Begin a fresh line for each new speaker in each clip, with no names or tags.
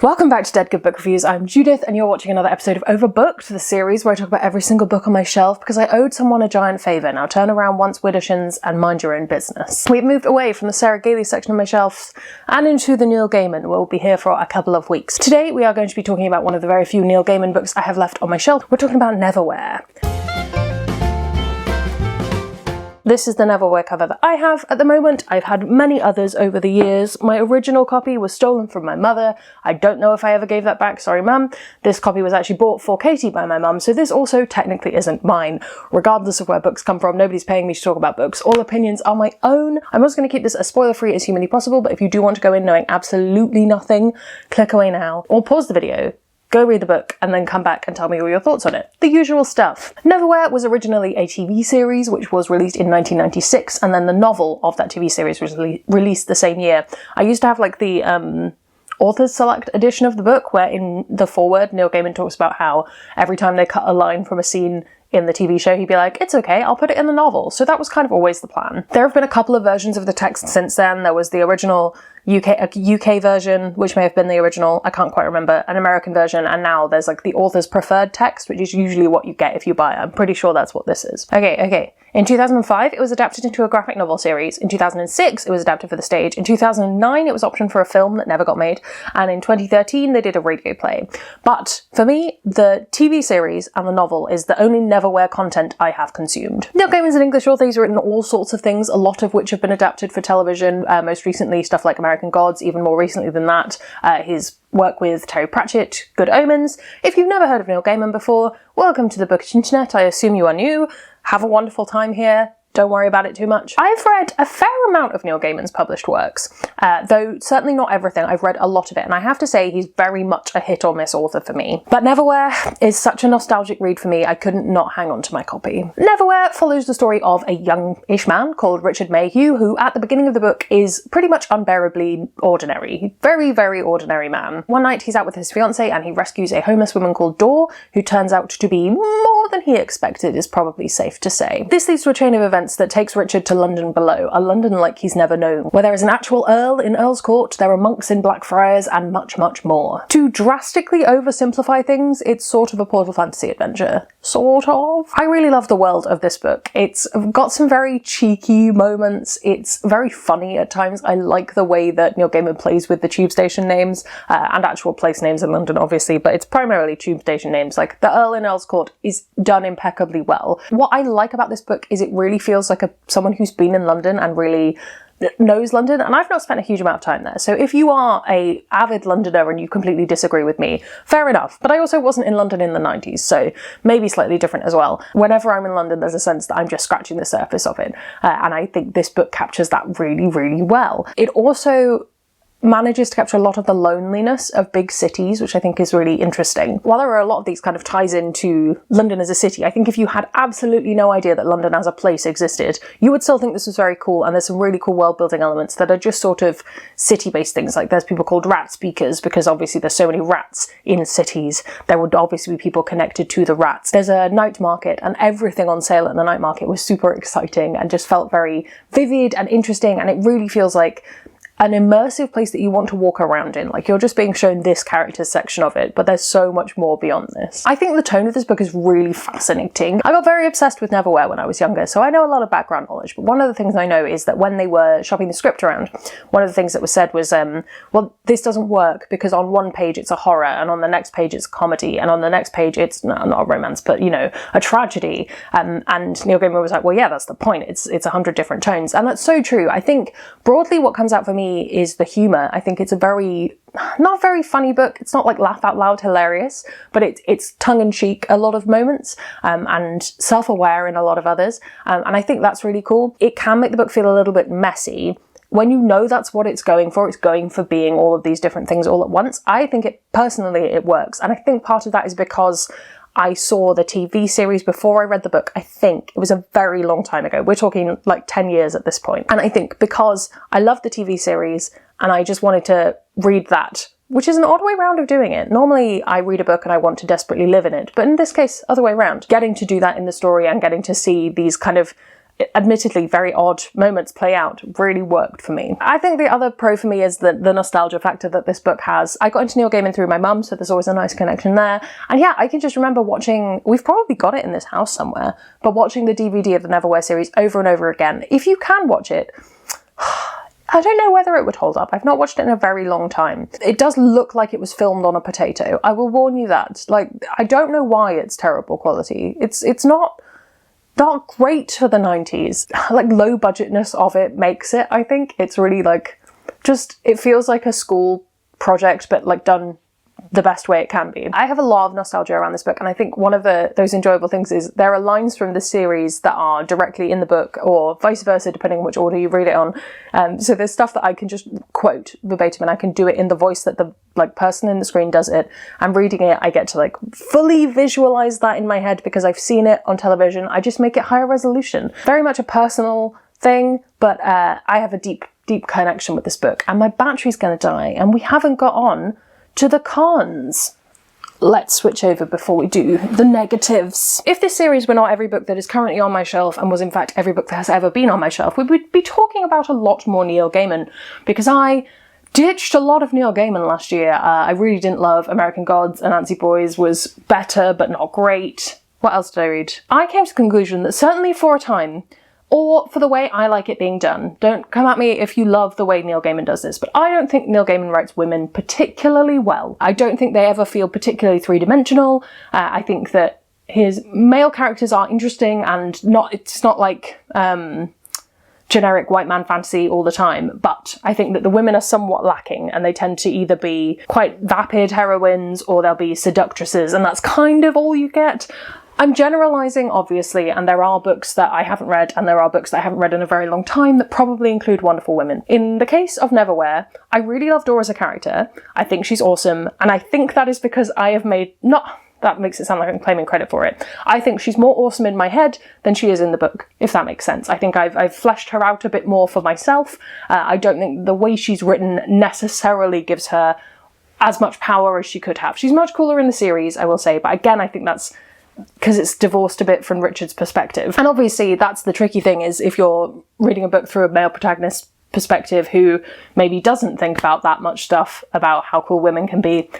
Welcome back to Dead Good Book Reviews. I'm Judith and you're watching another episode of Overbooked, the series where I talk about every single book on my shelf because I owed someone a giant favour. Now turn around once Widdershins and mind your own business. We've moved away from the Sarah Gailey section of my shelves and into the Neil Gaiman, where we'll be here for a couple of weeks. Today we are going to be talking about one of the very few Neil Gaiman books I have left on my shelf. We're talking about Neverwhere. This is the Neverwhere cover that I have at the moment. I've had many others over the years. My original copy was stolen from my mother. I don't know if I ever gave that back, sorry mum. This copy was actually bought for Katie by my mum, so this also technically isn't mine. Regardless of where books come from, nobody's paying me to talk about books. All opinions are my own. I'm also going to keep this as spoiler-free as humanly possible, but if you do want to go in knowing absolutely nothing, click away now, or pause the video, go read the book, and then come back and tell me all your thoughts on it. The usual stuff. Neverwhere was originally a TV series, which was released in 1996, and then the novel of that TV series was released the same year. I used to have like the author's select edition of the book, where in the foreword, Neil Gaiman talks about how every time they cut a line from a scene in the TV show, he'd be like, it's okay, I'll put it in the novel. So that was kind of always the plan. There have been a couple of versions of the text since then. There was the original UK version, which may have been the original, I can't quite remember, an American version, and now there's like the author's preferred text, which is usually what you get if you buy it. I'm pretty sure that's what this is. Okay. In 2005, it was adapted into a graphic novel series. In 2006, it was adapted for the stage. In 2009, it was optioned for a film that never got made. And in 2013, they did a radio play. But for me, the TV series and the novel is the only Neverwhere content I have consumed. Neil Gaiman's an English author. He's written all sorts of things, a lot of which have been adapted for television. Most recently, stuff like American Gods. Even more recently than that, his work with Terry Pratchett, Good Omens. If you've never heard of Neil Gaiman before, welcome to the Bookish Internet. I assume you are new. Have a wonderful time here. Don't worry about it too much. I've read a fair amount of Neil Gaiman's published works, though certainly not everything. I've read a lot of it, and I have to say he's very much a hit or miss author for me. But Neverwhere is such a nostalgic read for me, I couldn't not hang on to my copy. Neverwhere follows the story of a young-ish man called Richard Mayhew, who at the beginning of the book is pretty much unbearably ordinary. Very, very ordinary man. One night he's out with his fiancée and he rescues a homeless woman called Dor, who turns out to be more than he expected, is probably safe to say. This leads to a chain of events that takes Richard to London below, a London like he's never known, where there is an actual Earl in Earl's Court, there are monks in Blackfriars, and much, much more. To drastically oversimplify things, it's sort of a portal fantasy adventure. Sort of. I really love the world of this book. It's got some very cheeky moments, it's very funny at times. I like the way that Neil Gaiman plays with the tube station names, and actual place names in London obviously, but it's primarily tube station names. Like, the Earl in Earl's Court is done impeccably well. What I like about this book is it really feels like someone who's been in London and really knows London, and I've not spent a huge amount of time there. So if you are a avid Londoner and you completely disagree with me, fair enough. But I also wasn't in London in the 90s, so maybe slightly different as well. Whenever I'm in London, there's a sense that I'm just scratching the surface of it. And I think this book captures that really, really well. It also manages to capture a lot of the loneliness of big cities, which I think is really interesting. While there are a lot of these kind of ties into London as a city, I think if you had absolutely no idea that London as a place existed, you would still think this was very cool, and there's some really cool world-building elements that are just sort of city-based things. Like, there's people called rat speakers, because obviously there's so many rats in cities. There would obviously be people connected to the rats. There's a night market, and everything on sale at the night market was super exciting and just felt very vivid and interesting, and it really feels like an immersive place that you want to walk around in. Like, you're just being shown this character's section of it, but there's so much more beyond this. I think the tone of this book is really fascinating. I got very obsessed with Neverwhere when I was younger, so I know a lot of background knowledge, but one of the things I know is that when they were shopping the script around, one of the things that was said was, well, this doesn't work because on one page it's a horror, and on the next page it's a comedy, and on the next page it's not a romance, but, you know, a tragedy. And Neil Gaiman was like, well, yeah, that's the point. It's 100 different tones. And that's so true. I think broadly what comes out for me is the humour. I think it's a not very funny book. It's not like laugh out loud hilarious, but it's tongue-in-cheek a lot of moments, and self-aware in a lot of others. And I think that's really cool. It can make the book feel a little bit messy. When you know that's what it's going for being all of these different things all at once. I think personally it works. And I think part of that is because I saw the TV series before I read the book. I think it was a very long time ago. We're talking like 10 years at this point. And I think because I loved the TV series and I just wanted to read that, which is an odd way round of doing it. Normally I read a book and I want to desperately live in it, but in this case, other way around. Getting to do that in the story and getting to see these kind of admittedly very odd moments play out really worked for me. I think the other pro for me is the nostalgia factor that this book has. I got into Neil Gaiman through my mum, so there's always a nice connection there. And yeah, I can just remember watching, we've probably got it in this house somewhere, but watching the DVD of the Neverwhere series over and over again. If you can watch it, I don't know whether it would hold up. I've not watched it in a very long time. It does look like it was filmed on a potato. I will warn you that. Like, I don't know why it's terrible quality. It's not great for the 90s. Like, low budgetness of it makes it, I think. It's really like, just, it feels like a school project, but like done the best way it can be. I have a lot of nostalgia around this book, and I think one of those enjoyable things is there are lines from the series that are directly in the book, or vice versa, depending on which order you read it on. So there's stuff that I can just quote verbatim, and I can do it in the voice that the person in the screen does it. I'm reading it, I get to like fully visualize that in my head because I've seen it on television. I just make it higher resolution. Very much a personal thing, but I have a deep connection with this book, and my battery's gonna die, and we haven't got on to the cons. Let's switch over before we do the negatives. If this series were not every book that is currently on my shelf and was in fact every book that has ever been on my shelf, we would be talking about a lot more Neil Gaiman, because I ditched a lot of Neil Gaiman last year. I really didn't love American Gods, and Nancy Boys was better but not great. What else did I read? I came to the conclusion that certainly for a time, or for the way I like it being done. Don't come at me if you love the way Neil Gaiman does this, but I don't think Neil Gaiman writes women particularly well. I don't think they ever feel particularly three-dimensional. I think that his male characters are interesting and it's not like generic white man fantasy all the time, but I think that the women are somewhat lacking, and they tend to either be quite vapid heroines or they'll be seductresses, and that's kind of all you get. I'm generalising, obviously, and there are books that I haven't read, and there are books that I haven't read in a very long time that probably include wonderful women. In the case of Neverwhere, I really love Dora as a character. I think she's awesome, and I think that is because I have made... that makes it sound like I'm claiming credit for it. I think she's more awesome in my head than she is in the book, if that makes sense. I think I've fleshed her out a bit more for myself. I don't think the way she's written necessarily gives her as much power as she could have. She's much cooler in the series, I will say, but again, I think that's because it's divorced a bit from Richard's perspective. And obviously that's the tricky thing, is if you're reading a book through a male protagonist's perspective who maybe doesn't think about that much stuff about how cool women can be,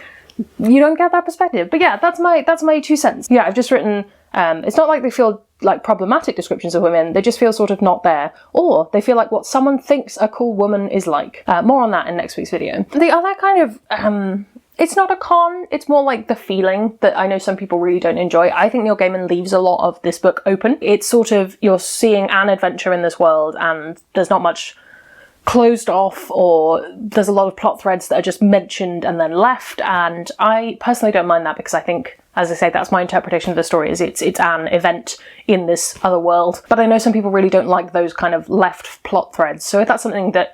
you don't get that perspective. But yeah, that's my 2 cents. Yeah, I've just written, it's not like they feel like problematic descriptions of women, they just feel sort of not there, or they feel like what someone thinks a cool woman is like. More on that in next week's video. The other kind of, it's not a con, it's more like the feeling that I know some people really don't enjoy. I think Neil Gaiman leaves a lot of this book open. It's sort of, you're seeing an adventure in this world and there's not much closed off, or there's a lot of plot threads that are just mentioned and then left, and I personally don't mind that because I think, as I say, that's my interpretation of the story, is it's an event in this other world. But I know some people really don't like those kind of left plot threads, so if that's something that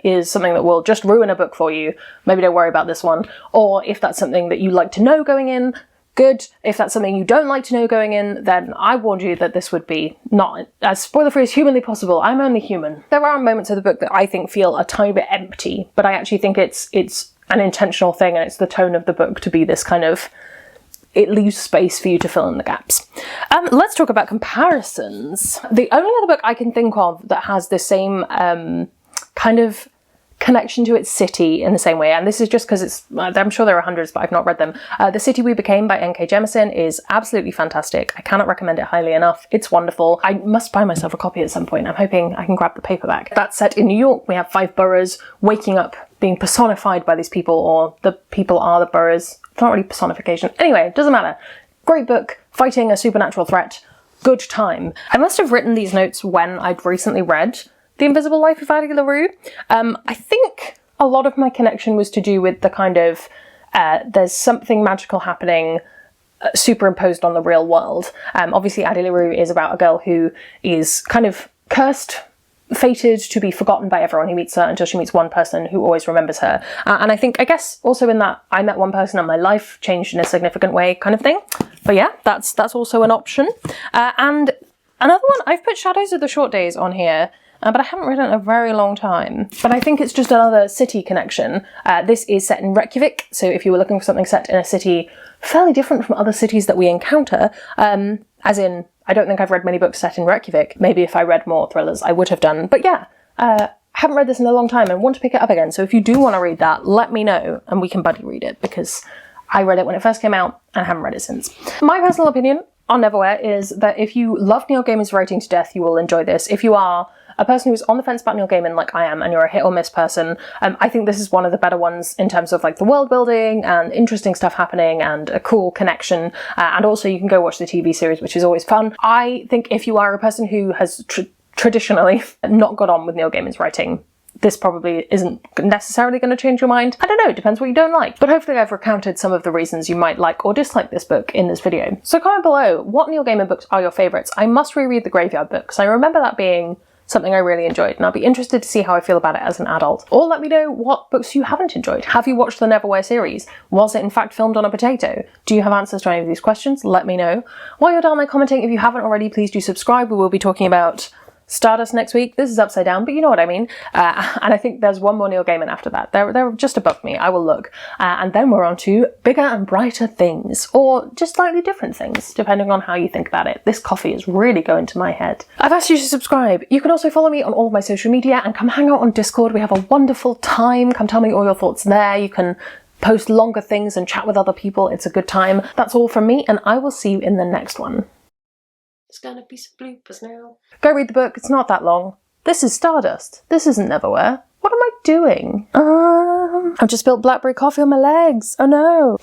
will just ruin a book for you, maybe don't worry about this one. Or if that's something that you like to know going in, good. If that's something you don't like to know going in, then I warned you that this would be not as spoiler-free as humanly possible. I'm only human. There are moments of the book that I think feel a tiny bit empty, but I actually think it's an intentional thing, and it's the tone of the book to be this kind of, it leaves space for you to fill in the gaps. Let's talk about comparisons. The only other book I can think of that has the same kind of connection to its city in the same way, and this is just because I'm sure there are hundreds, but I've not read them. The City We Became by N.K. Jemisin is absolutely fantastic. I cannot recommend it highly enough. It's wonderful. I must buy myself a copy at some point. I'm hoping I can grab the paperback. That's set in New York. We have 5 boroughs waking up, being personified by these people, or the people are the boroughs. It's not really personification. Anyway, it doesn't matter. Great book, fighting a supernatural threat. Good time. I must have written these notes when I'd recently read The Invisible Life of Addie LaRue. I think a lot of my connection was to do with the kind of, there's something magical happening superimposed on the real world. Obviously Addie LaRue is about a girl who is kind of cursed, fated to be forgotten by everyone who meets her until she meets one person who always remembers her. And I guess also in that I met one person and my life changed in a significant way kind of thing. But yeah, that's also an option. And another one, I've put Shadows of the Short Days on here, but I haven't read it in a very long time. But I think it's just another city connection. This is set in Reykjavik, so if you were looking for something set in a city fairly different from other cities that we encounter, as in I don't think I've read many books set in Reykjavik. Maybe if I read more thrillers, I would have done. But yeah, haven't read this in a long time and want to pick it up again. So if you do want to read that, let me know and we can buddy read it, because I read it when it first came out and I haven't read it since. My personal opinion on Neverwhere is that if you love Neil Gaiman's writing to death, you will enjoy this. If you are a person who's on the fence about Neil Gaiman like I am, and you're a hit or miss person, I think this is one of the better ones in terms of like the world building and interesting stuff happening and a cool connection. And also you can go watch the TV series, which is always fun. I think if you are a person who has traditionally not got on with Neil Gaiman's writing, this probably isn't necessarily going to change your mind. I don't know, it depends what you don't like. But hopefully I've recounted some of the reasons you might like or dislike this book in this video. So comment below, what Neil Gaiman books are your favourites? I must reread The Graveyard Book, because I remember that being something I really enjoyed, and I'll be interested to see how I feel about it as an adult. Or let me know what books you haven't enjoyed. Have you watched the Neverwhere series? Was it in fact filmed on a potato? Do you have answers to any of these questions? Let me know. While you're down there commenting, if you haven't already, please do subscribe. We will be talking about Stardust next week. This is upside down, but you know what I mean. And I think there's one more Neil Gaiman after that. They're just above me. I will look. And then we're on to bigger and brighter things, or just slightly different things, depending on how you think about it. This coffee is really going to my head. I've asked you to subscribe. You can also follow me on all of my social media and come hang out on Discord. We have a wonderful time. Come tell me all your thoughts there. You can post longer things and chat with other people. It's a good time. That's all from me, and I will see you in the next one. There's gonna be some bloopers now. Go read the book, it's not that long. This is Stardust. This isn't Neverwhere. What am I doing? I've just spilled blackberry coffee on my legs. Oh no.